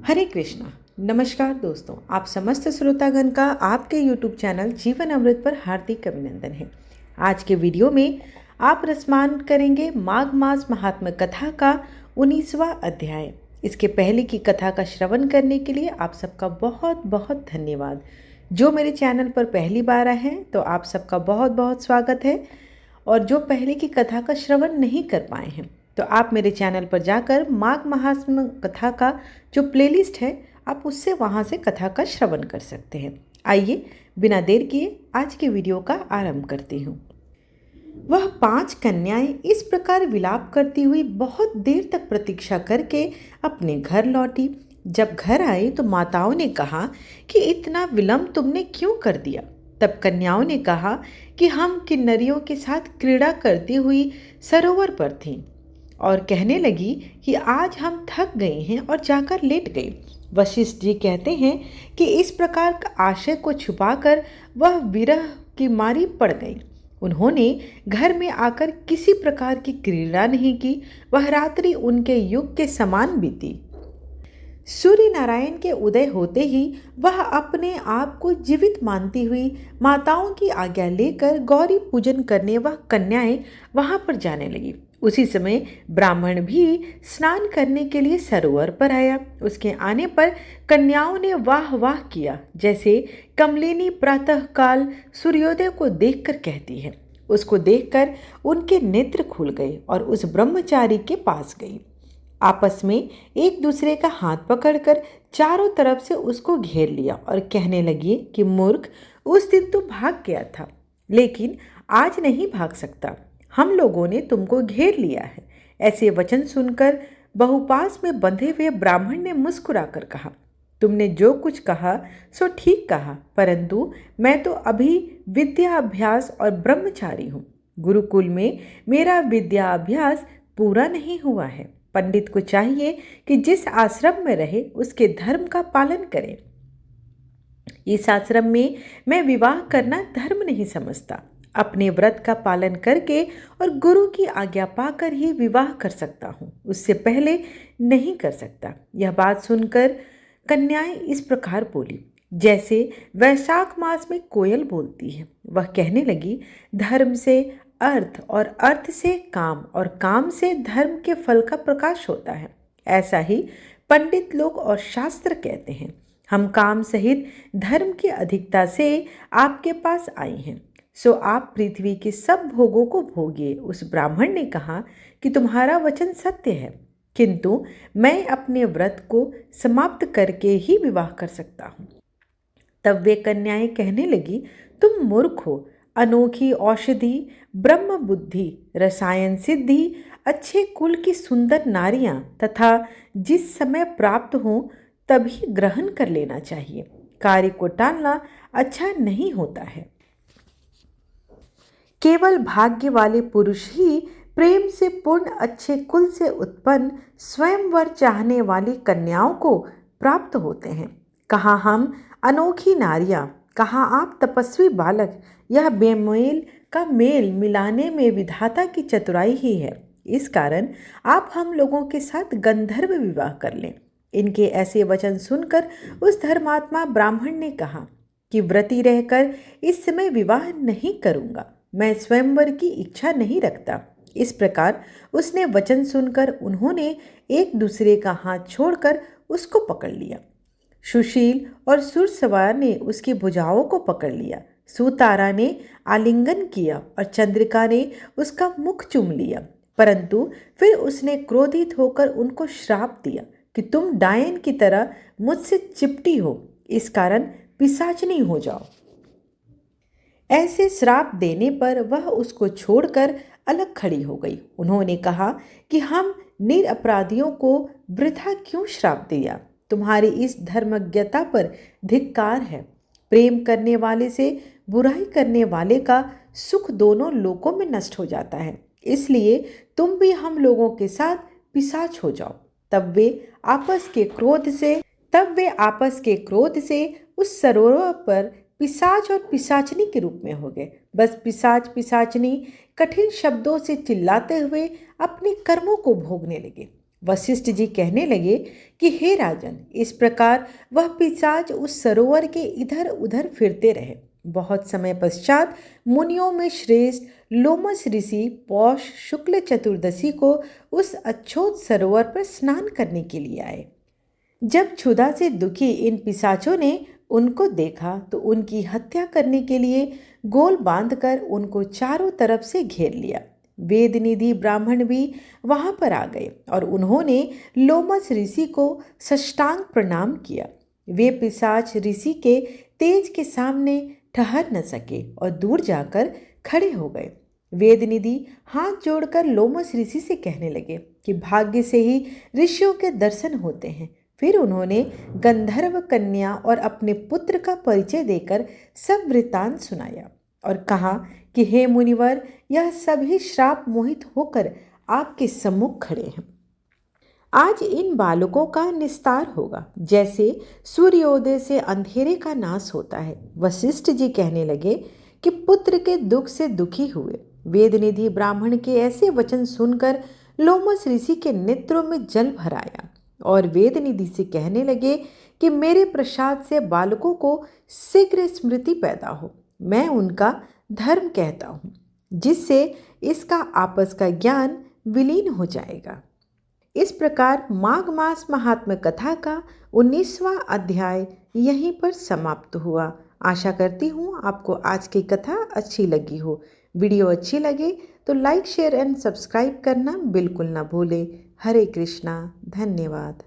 हरे कृष्णा। नमस्कार दोस्तों, आप समस्त श्रोतागण का आपके YouTube चैनल जीवन अमृत पर हार्दिक अभिनंदन है। आज के वीडियो में आप रसमान करेंगे माघ मास महात्म्य कथा का 19वां अध्याय। इसके पहले की कथा का श्रवण करने के लिए आप सबका बहुत बहुत धन्यवाद। जो मेरे चैनल पर पहली बार आए हैं तो आप सबका बहुत बहुत स्वागत है, और जो पहले की कथा का श्रवण नहीं कर पाए हैं तो आप मेरे चैनल पर जाकर माघ महात्म्य कथा का जो प्लेलिस्ट है आप उससे वहां से कथा का श्रवण कर सकते हैं। आइए बिना देर किए आज के वीडियो का आरंभ करती हूँ। वह 5 कन्याएं इस प्रकार विलाप करती हुई बहुत देर तक प्रतीक्षा करके अपने घर लौटी। जब घर आई तो माताओं ने कहा कि इतना विलंब तुमने क्यों कर दिया। तब कन्याओं ने कहा कि हम किन्नरियों के साथ क्रीड़ा करती हुई सरोवर पर थीं और कहने लगी कि आज हम थक गए हैं और जाकर लेट गए। वशिष्ठ जी कहते हैं कि इस प्रकार का आशय को छुपाकर वह विरह की मारी पड़ गई। उन्होंने घर में आकर किसी प्रकार की क्रीड़ा नहीं की। वह रात्रि उनके युग के समान बीती। सूर्य नारायण के उदय होते ही वह अपने आप को जीवित मानती हुई माताओं की आज्ञा लेकर गौरी पूजन करने वह कन्याएं वहां पर जाने लगी। उसी समय ब्राह्मण भी स्नान करने के लिए सरोवर पर आया। उसके आने पर कन्याओं ने वाह वाह किया, जैसे कमलिनी प्रातःकाल सूर्योदय को देखकर कहती है। उसको देखकर उनके नेत्र खुल गए और उस ब्रह्मचारी के पास गई। आपस में एक दूसरे का हाथ पकड़कर चारों तरफ से उसको घेर लिया और कहने लगी कि मूर्ख, उस दिन तू भाग गया था लेकिन आज नहीं भाग सकता। हम लोगों ने तुमको घेर लिया है। ऐसे वचन सुनकर बहुपास में बंधे हुए ब्राह्मण ने मुस्कुराकर कहा, तुमने जो कुछ कहा सो ठीक कहा, परंतु मैं तो अभी विद्या अभ्यास और ब्रह्मचारी हूँ। गुरुकुल में मेरा विद्या अभ्यास पूरा नहीं हुआ है। पंडित को चाहिए कि जिस आश्रम में रहे उसके धर्म का पालन करे। इस आश्रम में मैं विवाह करना धर्म नहीं समझता। अपने व्रत का पालन करके और गुरु की आज्ञा पाकर ही विवाह कर सकता हूँ, उससे पहले नहीं कर सकता। यह बात सुनकर कन्याएं इस प्रकार बोली जैसे वैशाख मास में कोयल बोलती है। वह कहने लगी, धर्म से अर्थ और अर्थ से काम और काम से धर्म के फल का प्रकाश होता है। ऐसा ही पंडित लोग और शास्त्र कहते हैं। हम काम सहित धर्म की अधिकता से आपके पास आए हैं, सो आप पृथ्वी के सब भोगों को भोगिए। उस ब्राह्मण ने कहा कि तुम्हारा वचन सत्य है, किंतु मैं अपने व्रत को समाप्त करके ही विवाह कर सकता हूँ। तब वे कन्याएं कहने लगी, तुम मूर्ख हो। अनोखी औषधि, ब्रह्म बुद्धि, रसायन सिद्धि, अच्छे कुल की सुंदर नारियां तथा जिस समय प्राप्त हो तभी ग्रहण कर लेना चाहिए। कार्य को टालना अच्छा नहीं होता है। केवल भाग्य वाले पुरुष ही प्रेम से पूर्ण अच्छे कुल से उत्पन्न स्वयंवर चाहने वाली कन्याओं को प्राप्त होते हैं। कहाँ हम अनोखी नारियां, कहाँ आप तपस्वी बालक। यह बेमेल का मेल मिलाने में विधाता की चतुराई ही है। इस कारण आप हम लोगों के साथ गंधर्व विवाह कर लें। इनके ऐसे वचन सुनकर उस धर्मात्मा ब्राह्मण ने कहा कि व्रती रहकर इस समय विवाह नहीं करूँगा, मैं स्वयंवर की इच्छा नहीं रखता। इस प्रकार उसने वचन सुनकर उन्होंने एक दूसरे का हाथ छोड़कर उसको पकड़ लिया। सुशील और सुरसवार ने उसकी भुजाओं को पकड़ लिया। सुतारा ने आलिंगन किया और चंद्रिका ने उसका मुख चूम लिया, परंतु फिर उसने क्रोधित होकर उनको श्राप दिया कि तुम डायन की तरह मुझसे चिपटी हो, इस कारण पिशाचनी हो जाओ। ऐसे श्राप देने पर वह उसको छोड़कर अलग खड़ी हो गई। उन्होंने कहा कि हम निरपराधियों को वृथा क्यों श्राप दिया। तुम्हारी इस धर्मज्ञता पर धिक्कार है। प्रेम करने वाले से बुराई करने वाले का सुख दोनों लोकों में नष्ट हो जाता है, इसलिए तुम भी हम लोगों के साथ पिशाच हो जाओ। तब वे आपस के क्रोध से उस सरोवर पर पिशाच और पिशाचनी के रूप में हो गए। बस पिशाच पिशाचनी कठिन शब्दों से चिल्लाते हुए अपने कर्मों को भोगने लगे। वशिष्ठ जी कहने लगे कि हे राजन, इस प्रकार वह पिशाच उस सरोवर के इधर उधर फिरते रहे। बहुत समय पश्चात मुनियों में श्रेष्ठ लोमस ऋषि पौष शुक्ल चतुर्दशी को उस अछूत सरोवर पर स्नान करने के लिए आए। जब क्षुधा से दुखी इन पिशाचों ने उनको देखा तो उनकी हत्या करने के लिए गोल बांधकर उनको चारों तरफ से घेर लिया। वेद निधि ब्राह्मण भी वहां पर आ गए और उन्होंने लोमस ऋषि को साष्टांग प्रणाम किया। वे पिशाच ऋषि के तेज के सामने ठहर न सके और दूर जाकर खड़े हो गए। वेदनिधि हाथ जोड़कर लोमस ऋषि से कहने लगे कि भाग्य से ही ऋषियों के दर्शन होते हैं। फिर उन्होंने गंधर्व कन्या और अपने पुत्र का परिचय देकर सब वृत्तांत सुनाया और कहा कि हे मुनिवर, यह सभी श्राप मोहित होकर आपके सम्मुख खड़े हैं। आज इन बालकों का निस्तार होगा, जैसे सूर्योदय से अंधेरे का नाश होता है। वशिष्ठ जी कहने लगे कि पुत्र के दुख से दुखी हुए। वेदनिधि ब्राह्मण के ऐसे वचन सुनकर लोमस ऋषि के नेत्रों में जल भर आया और वेदनिधि से कहने लगे कि मेरे प्रसाद से बालकों को शीघ्र स्मृति पैदा हो। मैं उनका धर्म कहता हूँ, जिससे इसका आपस का ज्ञान विलीन हो जाएगा। इस प्रकार माघ मास महात्म्य कथा का 19वां अध्याय यहीं पर समाप्त हुआ। आशा करती हूँ आपको आज की कथा अच्छी लगी हो। वीडियो अच्छी लगे तो लाइक शेयर एंड सब्सक्राइब करना बिल्कुल ना भूलें। हरे कृष्णा, धन्यवाद।